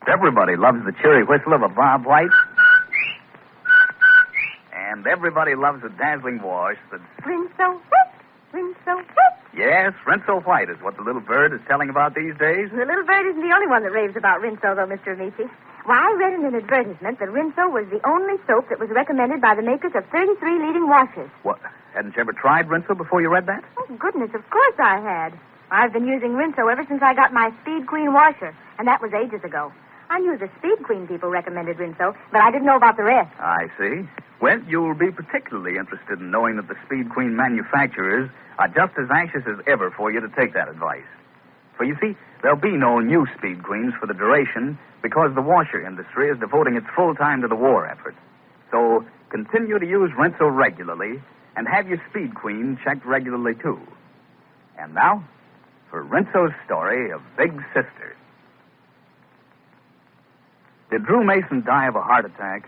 Everybody loves the cheery whistle of a Bob White. And everybody loves a dazzling wash that's... Rinso Whip, Rinso Whip. Yes, Rinso White is what the little bird is telling about these days. The little bird isn't the only one that raves about Rinso, though, Mr. Amici. Why, I read in an advertisement that Rinso was the only soap that was recommended by the makers of 33 leading washers. What? Hadn't you ever tried Rinso before you read that? Oh, goodness, of course I had. I've been using Rinso ever since I got my Speed Queen washer, and that was ages ago. I knew the Speed Queen people recommended Rinso, but I didn't know about the rest. I see. Well, you'll be particularly interested in knowing that the Speed Queen manufacturers are just as anxious as ever for you to take that advice. For you see, there'll be no new Speed Queens for the duration because the washer industry is devoting its full time to the war effort. So continue to use Rinso regularly and have your Speed Queen checked regularly, too. And now, for Rinso's story of Big Sister. Did Drew Mason die of a heart attack,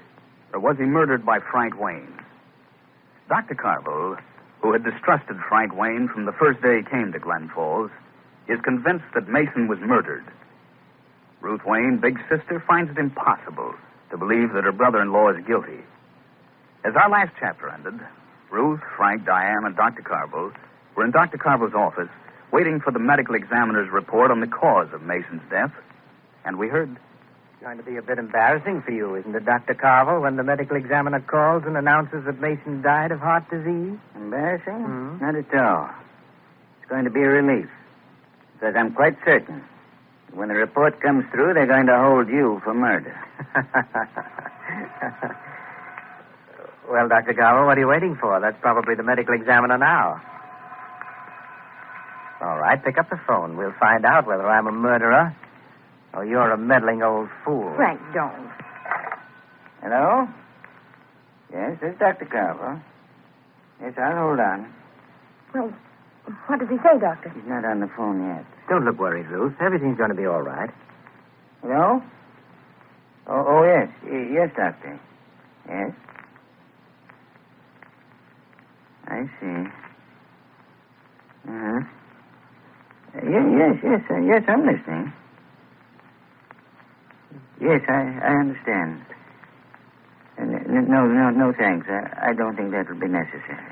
or was he murdered by Frank Wayne? Dr. Carville, who had distrusted Frank Wayne from the first day he came to Glen Falls, is convinced that Mason was murdered. Ruth Wayne, Big Sister, finds it impossible to believe that her brother-in-law is guilty. As our last chapter ended, Ruth, Frank, Diane, and Dr. Carville were in Dr. Carville's office waiting for the medical examiner's report on the cause of Mason's death, and we heard... It's going to be a bit embarrassing for you, isn't it, Dr. Carville, when the medical examiner calls and announces that Mason died of heart disease? Embarrassing? Not at all. It's going to be a relief. Because I'm quite certain when the report comes through, they're going to hold you for murder. Well, Dr. Carville, what are you waiting for? That's probably the medical examiner now. All right, pick up the phone. We'll find out whether I'm a murderer or you're a meddling old fool. Frank, don't. Hello? Yes, this is Dr. Carville. Yes, I'll hold on. Well, what does he say, Doctor? He's not on the phone yet. Don't look worried, Ruth. Everything's going to be all right. Hello? Oh, yes. Yes, Doctor. Yes? I see. Uh-huh. Yes, I'm listening. Yes, I understand. No, thanks. I don't think that will be necessary.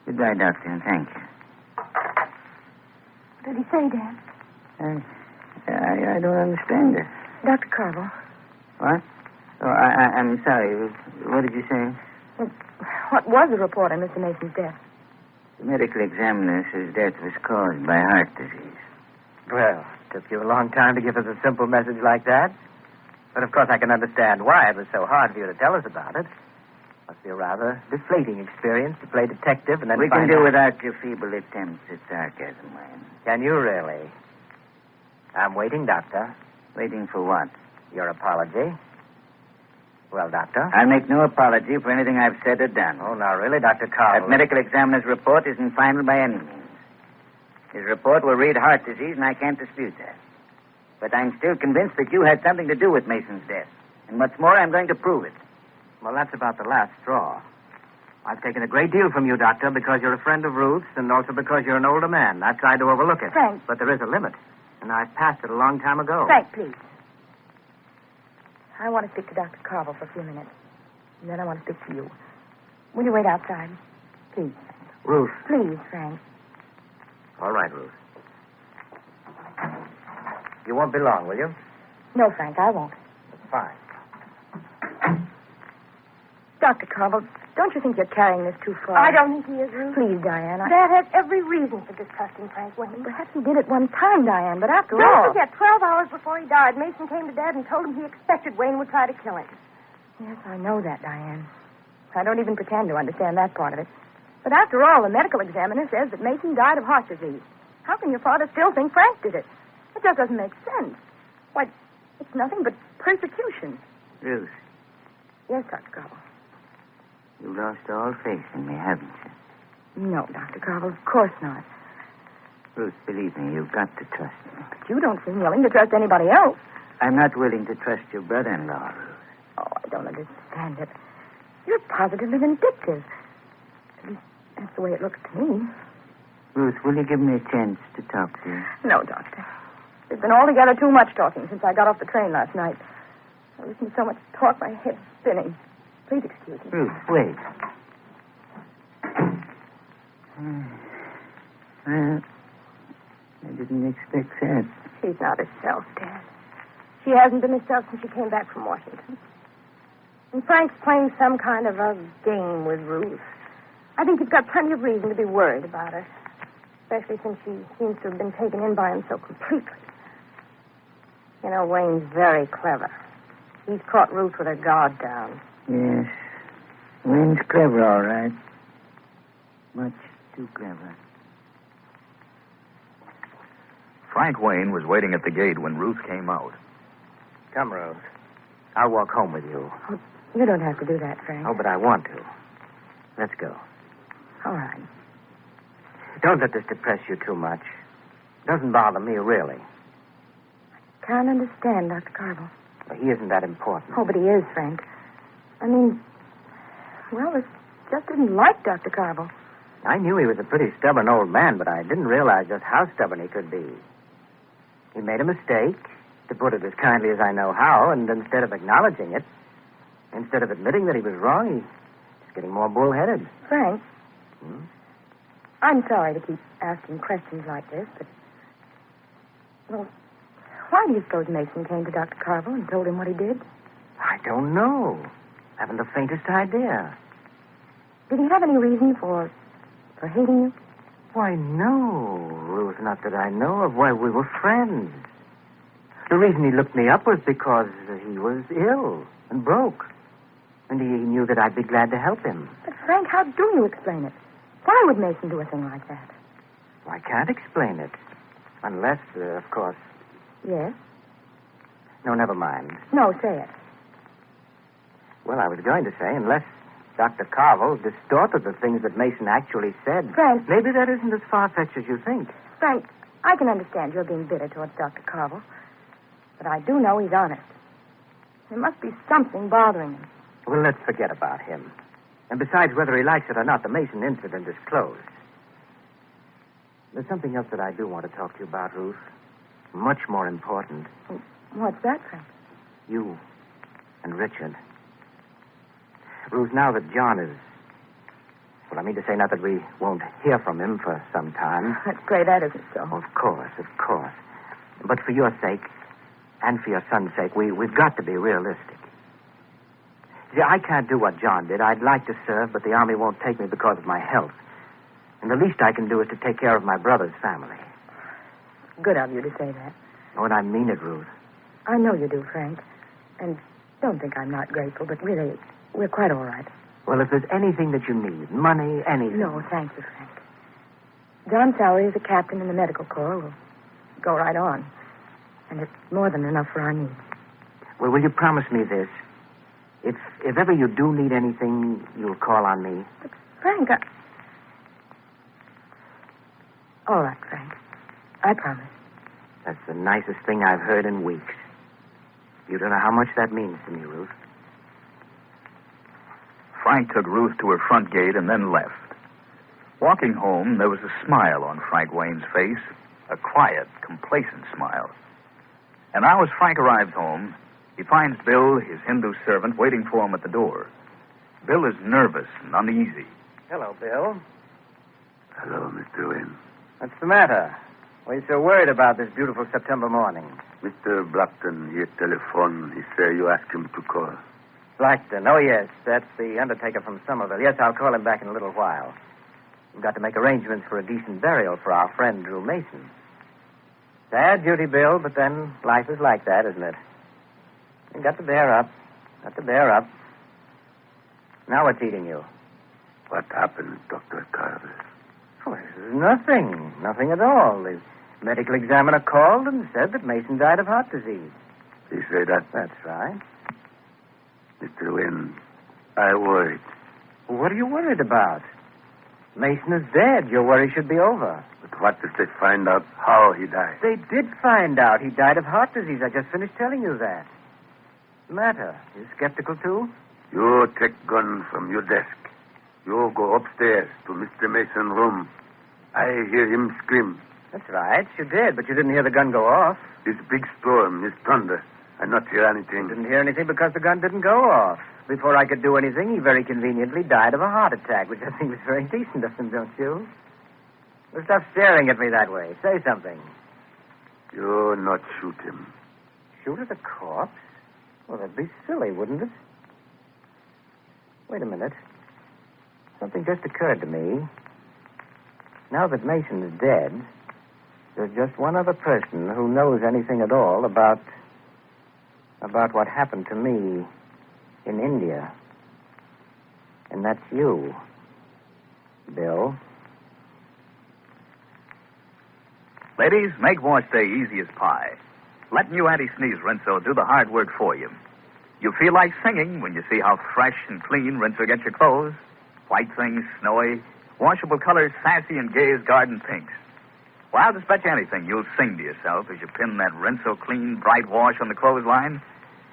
Goodbye, Doctor, and thank you. What did he say, Dan? I don't understand it. Dr. Carville. What? Oh, I'm sorry. What did you say? What was the report on Mr. Mason's death? The medical examiner says death was caused by heart disease. Well, it took you a long time to give us a simple message like that. But, of course, I can understand why it was so hard for you to tell us about it. Must be a rather deflating experience to play detective and then We can do without your feeble attempts at sarcasm, Wayne. Can you really? I'm waiting, Doctor. Waiting for what? Your apology. Well, Doctor? I'll make no apology for anything I've said or done. Oh, now, really, Dr. Carlon? That medical examiner's report isn't final by any means. His report will read heart disease, and I can't dispute that. But I'm still convinced that you had something to do with Mason's death. And what's more, I'm going to prove it. Well, that's about the last straw. I've taken a great deal from you, Doctor, because you're a friend of Ruth's and also because you're an older man. I tried to overlook it. Frank. But there is a limit. And I've passed it a long time ago. Frank, please. I want to speak to Dr. Carville for a few minutes. And then I want to speak to you. Will you wait outside? Please. Ruth. Please, Frank. All right, Ruth. You won't be long, will you? No, Frank, I won't. Fine. Dr. Carville, don't you think you're carrying this too far? I don't think he is, Ruth. Please, Diane. Dad has every reason for distrusting Frank Wayne. Perhaps he did at one time, Diane, but after all... Don't forget, 12 hours before he died, Mason came to Dad and told him he expected Wayne would try to kill him. Yes, I know that, Diane. I don't even pretend to understand that part of it. But after all, the medical examiner says that Mason died of heart disease. How can your father still think Frank did it? It just doesn't make sense. Why, it's nothing but persecution. Ruth. Yes, Dr. Carville. You've lost all faith in me, haven't you? No, Dr. Carville, of course not. Ruth, believe me, you've got to trust me. But you don't seem willing to trust anybody else. I'm not willing to trust your brother-in-law, Ruth. Oh, I don't understand it. You're positively vindictive. At least, that's the way it looks to me. Ruth, will you give me a chance to talk to you? No, Doctor. There's been altogether too much talking since I got off the train last night. I listened to so much talk, my head's spinning. Please excuse me. Ruth, wait. I didn't expect that. She's not herself, Dad. She hasn't been herself since she came back from Washington. And Frank's playing some kind of a game with Ruth. I think he's got plenty of reason to be worried about her, especially since she seems to have been taken in by him so completely. You know, Wayne's very clever. He's caught Ruth with her guard down. Yes. Wayne's clever, all right. Much too clever. Frank Wayne was waiting at the gate when Ruth came out. Come, Rose. I'll walk home with you. Oh, you don't have to do that, Frank. Oh, but I want to. Let's go. All right. Don't let this depress you too much. It doesn't bother me, really. Can't understand, Dr. Carville. Well, he isn't that important. Oh, but he is, Frank. I mean, well, it just didn't like Dr. Carville. I knew he was a pretty stubborn old man, but I didn't realize just how stubborn he could be. He made a mistake, to put it as kindly as I know how, and instead of acknowledging it, instead of admitting that he was wrong, he's getting more bullheaded. Frank, I'm sorry to keep asking questions like this, but, well, why do you suppose Mason came to Dr. Carville and told him what he did? I don't know. Haven't the faintest idea. Did he have any reason for hating you? Why, no, Ruth, not that I know of. Why, we were friends. The reason he looked me up was because he was ill and broke. And he knew that I'd be glad to help him. But, Frank, how do you explain it? Why would Mason do a thing like that? Well, I can't explain it. Unless, of course... Yes? No, never mind. No, say it. Well, I was going to say, unless Dr. Carville distorted the things that Mason actually said. Frank. Maybe that isn't as far-fetched as you think. Frank, I can understand you're being bitter towards Dr. Carville. But I do know he's honest. There must be something bothering him. Well, let's forget about him. And besides, whether he likes it or not, the Mason incident is closed. There's something else that I do want to talk to you about, Ruth. Much more important. What's that, Frank? You and Richard. Ruth, now that John is... Well, I mean to say not that we won't hear from him for some time. Let's pray that isn't so. Of course. But for your sake, and for your son's sake, we've got to be realistic. See, I can't do what John did. I'd like to serve, but the Army won't take me because of my health. And the least I can do is to take care of my brother's family. Good of you to say that. Oh, and I mean it, Ruth. I know you do, Frank. And don't think I'm not grateful, but really, we're quite all right. Well, if there's anything that you need, money, anything... No, thank you, Frank. John's salary as a captain in the medical corps will go right on. And it's more than enough for our needs. Well, will you promise me this? If ever you do need anything, you'll call on me. But, Frank, All right, Frank. I promise. That's the nicest thing I've heard in weeks. You don't know how much that means to me, Ruth. Frank took Ruth to her front gate and then left. Walking home, there was a smile on Frank Wayne's face, a quiet, complacent smile. And now as Frank arrives home, he finds Bill, his Hindu servant, waiting for him at the door. Bill is nervous and uneasy. Hello, Bill. Hello, Mr. Wayne. What's the matter? Why are you so worried about this beautiful September morning? Mr. Blackton, he telephoned. He said you asked him to call. Blackton. Oh, yes. That's the undertaker from Somerville. Yes, I'll call him back in a little while. We've got to make arrangements for a decent burial for our friend, Drew Mason. Sad duty, Bill, but then life is like that, isn't it? You've got to bear up. Now what's eating you? What happened, Dr. Carver? Oh, nothing. Nothing at all. The medical examiner called and said that Mason died of heart disease. He said that? That's right. Mr. Wayne, I worried. What are you worried about? Mason is dead. Your worry should be over. But what if they find out how he died? They did find out. He died of heart disease. I just finished telling you that. What's the matter? You skeptical, too? You take gun from your desk. You go upstairs to Mr. Mason's room. I hear him scream. That's right. You did, but you didn't hear the gun go off. This big storm, this thunder. I not hear anything. You didn't hear anything because the gun didn't go off. Before I could do anything, he very conveniently died of a heart attack, which I think was very decent of him, don't you? Well, stop staring at me that way. Say something. You not shoot him. Shoot at a corpse? Well, that'd be silly, wouldn't it? Wait a minute. Something just occurred to me. Now that Mason is dead, there's just one other person who knows anything at all about what happened to me in India. And that's you, Bill. Ladies, make wash day easy as pie. Let new anti-sneeze Rinso do the hard work for you. You feel like singing when you see how fresh and clean Rinso gets your clothes. White things, snowy, washable colors, sassy and gay as garden pinks. Well, I'll just bet you anything you'll sing to yourself as you pin that Rinso clean, bright wash on the clothesline.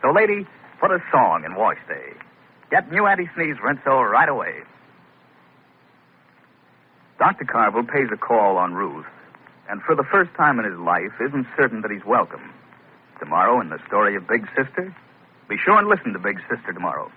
So, lady, put a song in wash day. Get new anti-sneeze Rinso right away. Dr. Carville pays a call on Ruth, and for the first time in his life isn't certain that he's welcome. Tomorrow in the story of Big Sister, be sure and listen to Big Sister tomorrow.